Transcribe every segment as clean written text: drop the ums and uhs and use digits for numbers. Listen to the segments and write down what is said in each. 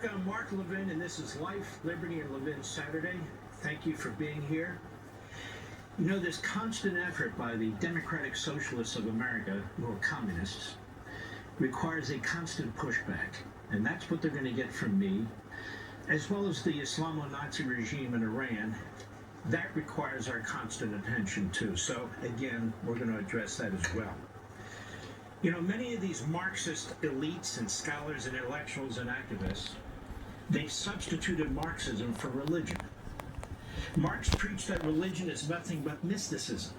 America. I'm Mark Levin, and this is Life, Liberty, and Levin Saturday. Thank you for being here. You know, this constant effort by the Democratic Socialists of America, or communists, requires a constant pushback. And that's what they're going to get from me, as well as the Islamo-Nazi regime in Iran. That requires our constant attention, too. So, again, we're going to address that as well. You know, many of these Marxist elites and scholars and intellectuals and activists, they substituted Marxism for religion. Marx preached that religion is nothing but mysticism.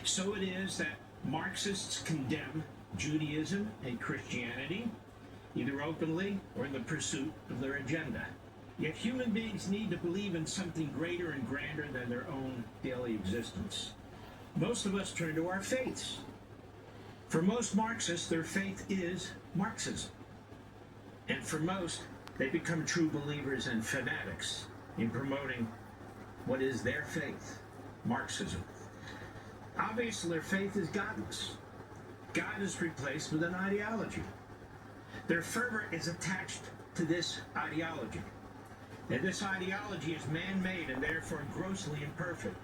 So it is that Marxists condemn Judaism and Christianity, either openly or in the pursuit of their agenda. Yet human beings need to believe in something greater and grander than their own daily existence. Most of us turn to our faiths. For most Marxists, their faith is Marxism. And for most, they become true believers and fanatics in promoting what is their faith, Marxism. Obviously, their faith is godless. God is replaced with an ideology. Their fervor is attached to this ideology. And this ideology is man-made and therefore grossly imperfect.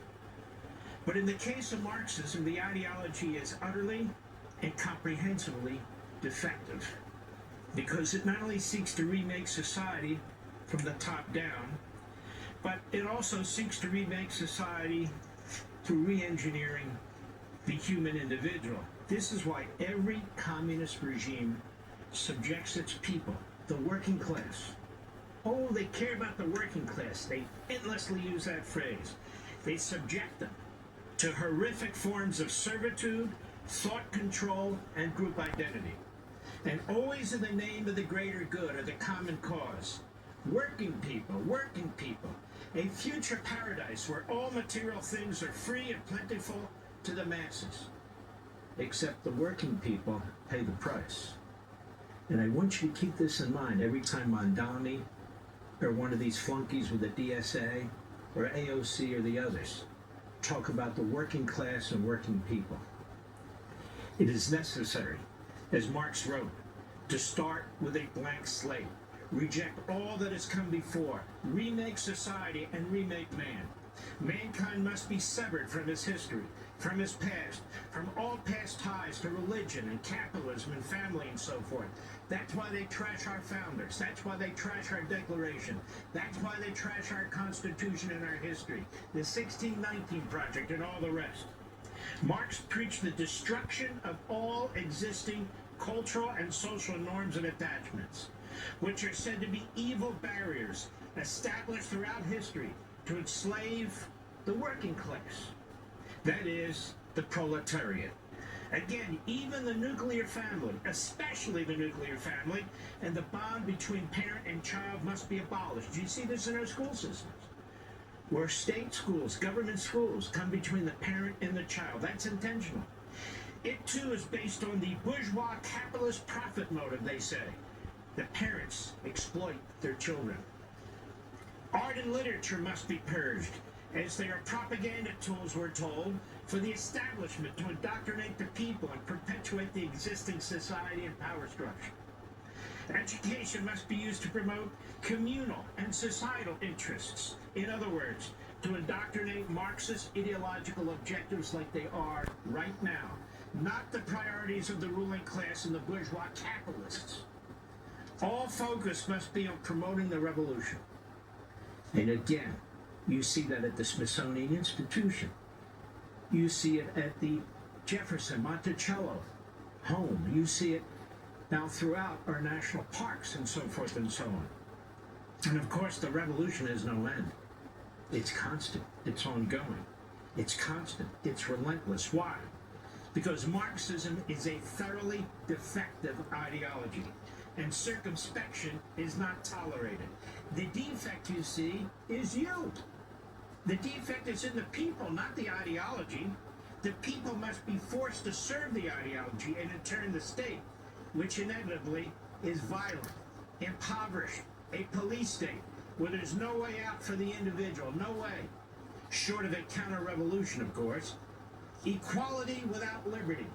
But in the case of Marxism, the ideology is utterly and comprehensively defective, because it not only seeks to remake society from the top down, but it also seeks to remake society through re-engineering the human individual. This is why every communist regime subjects its people, the working class. Oh, they care about the working class. They endlessly use that phrase. They subject them to horrific forms of servitude, thought control, and group identity. And always in the name of the greater good or the common cause. Working people, a future paradise where all material things are free and plentiful to the masses. Except the working people pay the price. And I want you to keep this in mind every time Mondani or one of these flunkies with the DSA or AOC or the others talk about the working class and working people. It is necessary, as Marx wrote, to start with a blank slate, reject all that has come before, remake society and remake man. Mankind must be severed from his history, from his past, from all past ties to religion and capitalism and family and so forth. That's why they trash our founders. That's why they trash our Declaration. That's why they trash our Constitution and our history, the 1619 Project and all the rest. Marx preached the destruction of all existing cultural and social norms and attachments, which are said to be evil barriers established throughout history to enslave the working class. That is, the proletariat. Again, even the nuclear family, especially the nuclear family, and the bond between parent and child must be abolished. Do you see this in our school systems? Where state schools, government schools, come between the parent and the child. That's intentional. It, too, is based on the bourgeois capitalist profit motive, they say. The parents exploit their children. Art and literature must be purged, as they are propaganda tools, we're told, for the establishment to indoctrinate the people and perpetuate the existing society and power structure. Education must be used to promote communal and societal interests. In other words, to indoctrinate Marxist ideological objectives like they are right now, not the priorities of the ruling class and the bourgeois capitalists. All focus must be on promoting the revolution. And again, you see that at the Smithsonian Institution. You see it at the Jefferson Monticello home. You see it now throughout our national parks and so forth and so on. And of course, the revolution has no end. It's constant. It's ongoing. It's constant. It's relentless. Why? Because Marxism is a thoroughly defective ideology, and circumspection is not tolerated. The defect, you see, is you. The defect is in the people, not the ideology. The people must be forced to serve the ideology and in turn the state, which inevitably is violent, impoverished, a police state where there's no way out for the individual, no way, short of a counter-revolution, of course. Equality without liberty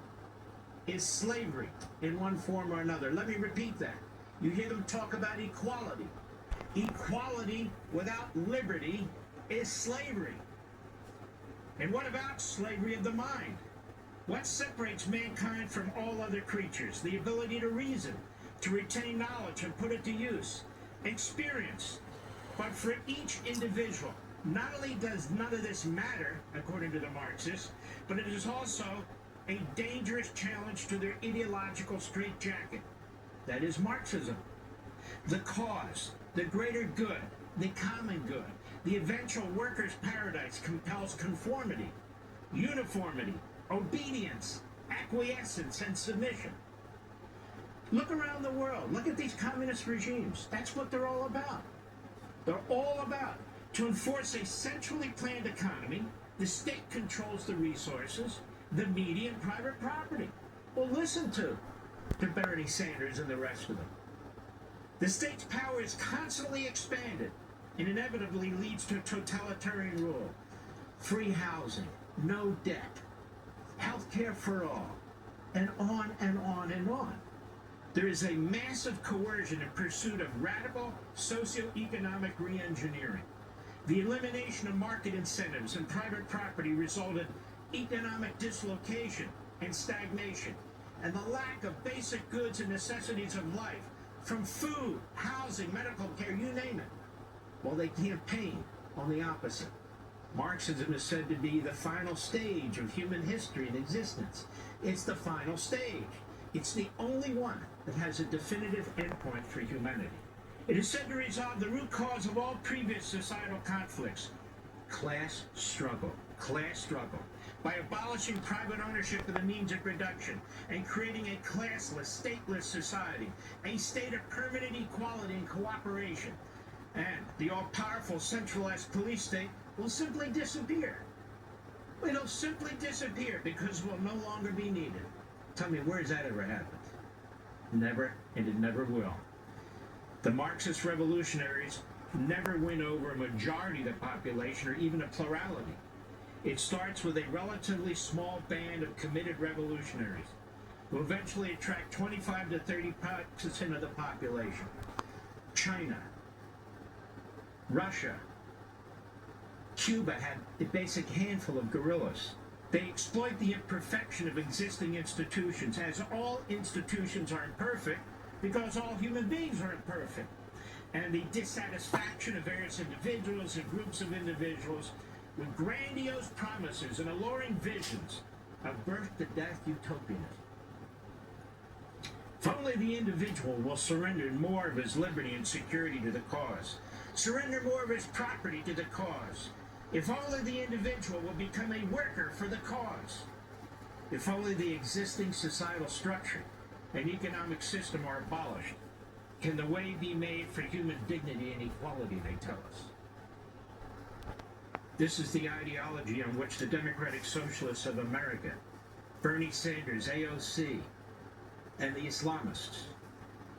is slavery in one form or another. Let me repeat that. You hear them talk about equality. Equality without liberty is slavery. And what about slavery of the mind? What separates mankind from all other creatures? The ability to reason, to retain knowledge and put it to use. Experience. But for each individual, not only does none of this matter, according to the Marxists, but it is also a dangerous challenge to their ideological straitjacket. That is Marxism. The cause, the greater good, the common good, the eventual worker's paradise compels conformity, uniformity, obedience, acquiescence, and submission. Look around the world. Look at these communist regimes. That's what they're all about. They're all about to enforce a centrally planned economy. The state controls the resources, the media, and private property. Well, listen to Bernie Sanders and the rest of them. The state's power is constantly expanded and inevitably leads to totalitarian rule. Free housing, no debt, health care for all, and on and on and on. There is a massive coercion in pursuit of radical socioeconomic re-engineering. The elimination of market incentives and private property resulted in economic dislocation and stagnation, and the lack of basic goods and necessities of life, from food, housing, medical care, you name it. Well, they campaign on the opposite. Marxism is said to be the final stage of human history and existence. It's the final stage. It's the only one that has a definitive endpoint for humanity. It is said to resolve the root cause of all previous societal conflicts: class struggle. Class struggle. By abolishing private ownership of the means of production and creating a classless, stateless society, a state of permanent equality and cooperation. And the all-powerful centralized police state will simply disappear. It'll simply disappear because it will no longer be needed. Tell me, where has that ever happened? Never, and it never will. The Marxist revolutionaries never win over a majority of the population or even a plurality. It starts with a relatively small band of committed revolutionaries who eventually attract 25 to 30% of the population. China, Russia, Cuba had a basic handful of guerrillas. They exploit the imperfection of existing institutions, as all institutions are imperfect because all human beings are imperfect. And the dissatisfaction of various individuals and groups of individuals with grandiose promises and alluring visions of birth-to-death utopianism. If only the individual will surrender more of his liberty and security to the cause, surrender more of his property to the cause, if only the individual will become a worker for the cause, if only the existing societal structure and economic system are abolished, can the way be made for human dignity and equality, they tell us. This is the ideology on which the Democratic Socialists of America, Bernie Sanders, AOC, and the Islamists,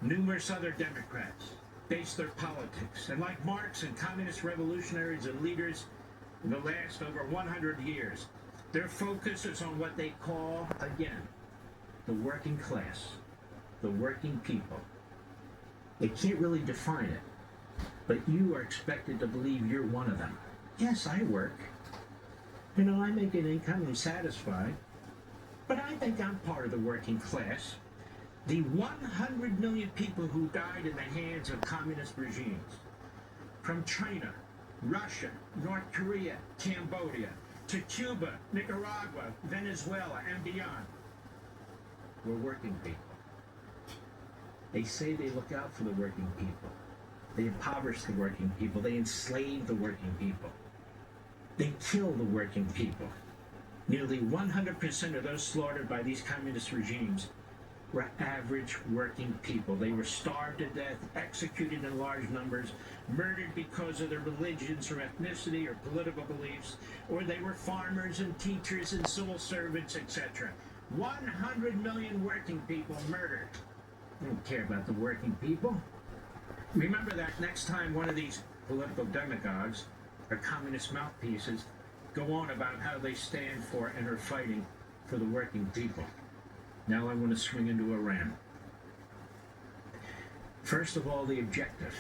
numerous other Democrats, base their politics. And like Marx and communist revolutionaries and leaders in the last over 100 years, their focus is on what they call, again, the working class, the working people. They can't really define it, but you are expected to believe you're one of them. Yes, I work. You know, I make an income, I'm satisfied. But I think I'm part of the working class. The 100 million people who died in the hands of communist regimes, from China, Russia, North Korea, Cambodia, to Cuba, Nicaragua, Venezuela, and beyond, were working people. They say they look out for the working people. They impoverish the working people. They enslave the working people. They kill the working people. Nearly 100% of those slaughtered by these communist regimes were average working people. They were starved to death, executed in large numbers, murdered because of their religions or ethnicity or political beliefs, or they were farmers and teachers and civil servants, etc. 100 million working people murdered. They don't care about the working people. Remember that next time one of these political demagogues or communist mouthpieces go on about how they stand for and are fighting for the working people. Now I want to swing into Iran. First of all, the objective: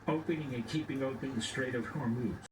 opening and keeping open the Strait of Hormuz.